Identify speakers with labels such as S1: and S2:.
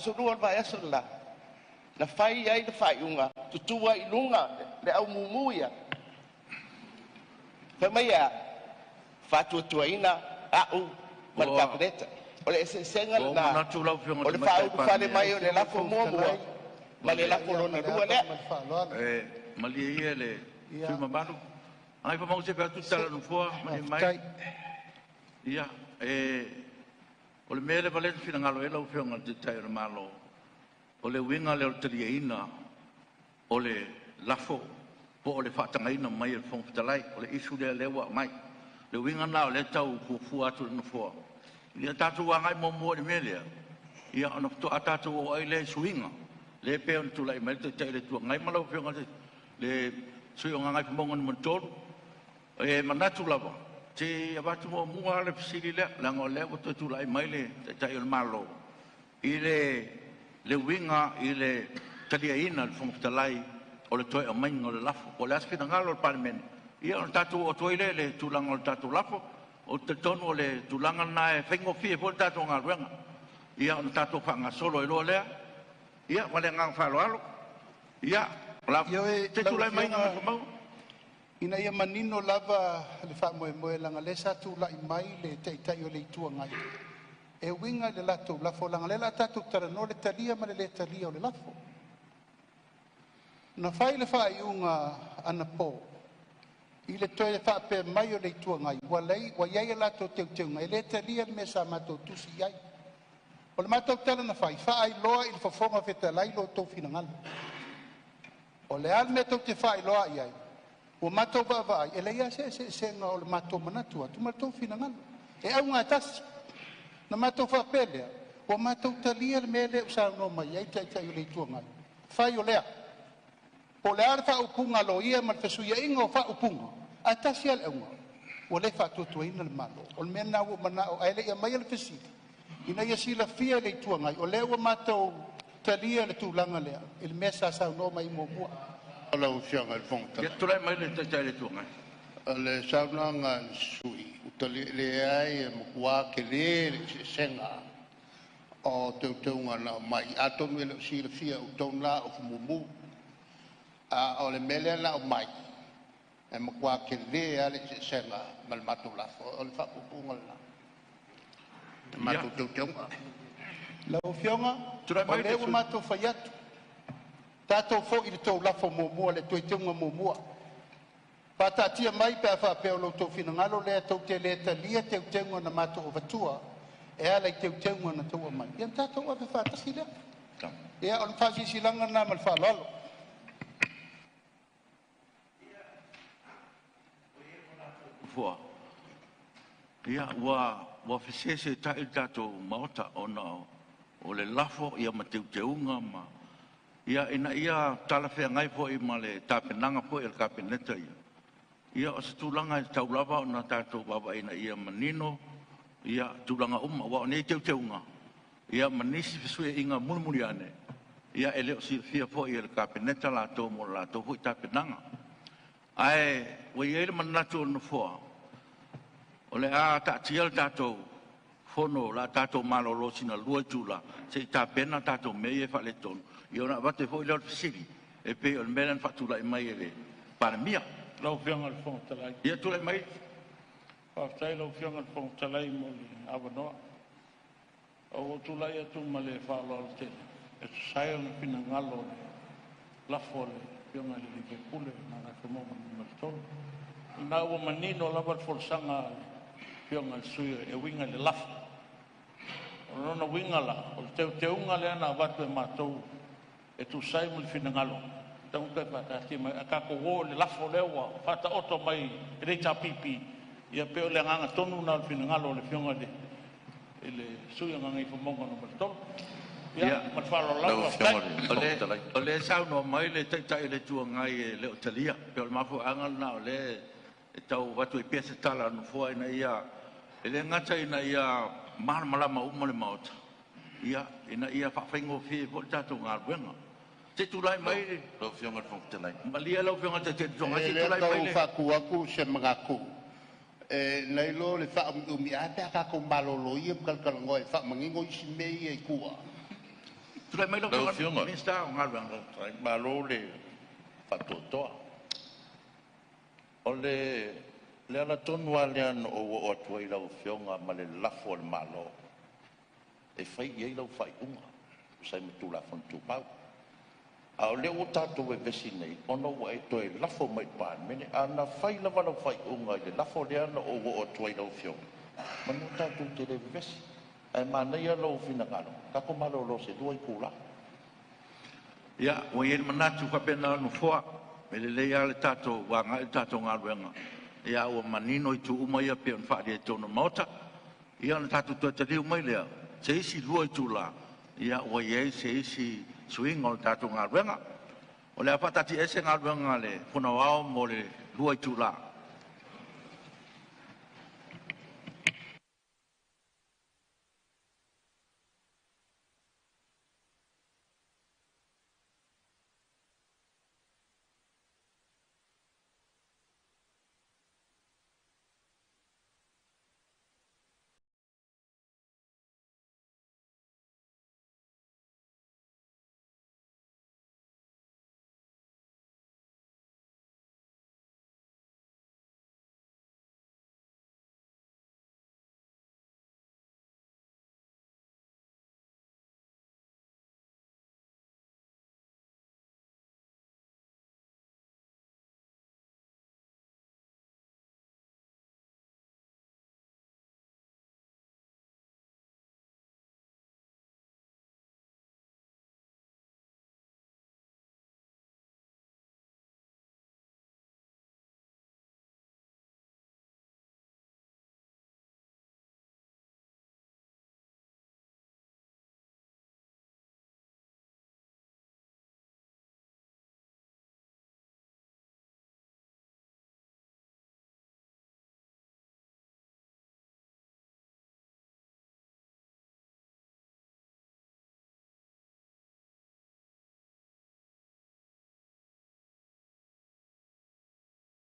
S1: Sudua vai asola. Na fai ai na fai unga. Tutua ilunga le au mumuia. Famaya fatu tuaina au markapreta. Oleh sengal na. Oleh fau fale mai oleh la fomo. Male la kolona dua le.
S2: Mali ele filma baru. Ai pa mau se fa tu tala no fo mai. Ia o le mele vale fina ngalo ela o fionga te tai o malo o le winga le o tariaina o le lafo po o le whatangaina mai e fong fitalai o le isu le lewa mai le winga na o le tau fu atu no fo ia tatu wangai mo mo le mele ia ona to atatu o ai le swinga le pe on tu lai mai te tai le tu ngai malo fionga le suionga ngai mongon mo tol e manatu lava te abatu mo mua le pisili le lango le o tu lai mai le tai o malo le winga ile taliaina le fongtalai o le toi o mai ngol lafo o le asfina ngalo le parlement ia on tatu o toile le tulango le tatu lafo o te tono le tulanga na e fengo fie po tatu ngalwenga ia on tatu fanga solo lo le ia wale ngang falo alo ia la te tulai mai ngalo mau
S3: ina ia manino lava le fa mo langa le sa tu la mai le te tai o le tua ngai e winga le lato la fo langa le la tatu tara no le talia ma le talia o le lafo na fai le fa iunga ana po i le toe fa pe mai o le tua ngai wa ia la to te ngai le talia me sa ma to tu si ai o le mato tala na fai fa ai loa il fo fonga feta lai lo to fina ngal o le al me to te fai loa ai o mato baba ele ia se nga o mato manatu tu mato finangal e au nga tas na mato fa pele o mato talia mele usa no mai ai tai le tuanga fai o lea o le arfa upunga lo ia mal fesu ia ingo fa upunga atas ia le o le fa tu ina le malo o mena o mana o ele ia mai le fesi ina ia sila fia le tuanga o le o mato talia le tulanga le il mesa sa no mai mo
S4: ala o fianga il fonta
S2: ya tulai mai le tai le tuanga
S4: le saunanga sui utali le ai mo kwa ke le senga o te unga na mai ato me le sila fia o tona o mumu a o le mele la o mai e mo kwa ke le ale senga mal matula o le fa pupunga la matu te unga
S3: la o fionga o le o mato faiatu tato fo i to la fo mo le to tunga mo pata tia mai pe fa pe lo to fina ngalo le to te le talia te tunga na mato o vatua e ala te tunga na to mai ia tato o fa ta sila ia on fa si silanga na mal fa lolo
S2: fo ia wa fese ta il tato mauta ona o le lafo ia ma te tunga ma ia ina ia tala fea ngai po i male tapenanga po i kabineta ia o se tulanga i taulava o na tātou baba ina ia manino ia tulanga wa o nei teunga ia manisi fesue inga mulmuri ane ia ele o si fia po i kabineta la tō mo la tō po i tapenanga ai wa ia ele manatu o na fua o le a tātia le tātou fono la tātou malolo sina lua tula se i tapena tātou mei e whale tonu io na vate foi le fisili e pe o melan fatula mai ele para mia
S5: lo fianga al fong talai
S2: ia tu le mai
S5: fa tai lo fianga al fong talai mo avano o tu la ia tu male fa lo te e sai on pina ngalo la fole fianga le ke pule na na mo mo tol na o manino la val forsanga fianga sui e winga le laf o no winga la o te unga le na vatu e matou e tu sai mo fina ngalo tau ka pa ti mai ka ko wo le lafo le wa fa ta oto mai re ta pipi ia pe o le nganga tonu na fina ngalo le fionga de ele suya nganga i fomonga no to ia ma fa lo la
S2: o le sa no mai le tai le tu ngai le otalia pe o mafo angal na o le tau watu i pesa tala no fo ina ia ele ngata ina ia mar malama o le maut ia ina ia fa fengo fi po tatu ngal wenga te tulai mai
S4: lo fionga fontelai
S2: malia lo fionga te zonga te tulai
S4: mai
S2: le
S4: fa ku se mangaku e nei lo le fa mi ata ka ko malolo ia kal ngoi fa mangingo i mei e kua
S2: trai mai lo
S6: Fiona.
S2: minsta ngalwang
S6: Trai malo le fatotoa. Ole le ala tonu alean o atua i lau fionga ma le lafo le malo. E fai iei lau fai unga. Usai me tu la fontu pau. A o le o tātou e vesi nei, ono wa e toi lafo mai pān, mene ana fai lava lau fai unga i le lafo le ana o atua i lau fionga. Manu tātou te le vesi. Ai mana ia lau fina ngalo. Kako malo lo se dua i kula.
S2: ia o ye manatu ka pena no foa me le ia le tato wa nga le tato nga wenga ia o manino i tu uma ia pe fa de tono mota ia le tato to te riu mai le se isi lua i tu la ia o ye se isi swing o le tato nga wenga o le apata ti ese nga wenga le puna wao mo le lua i tu la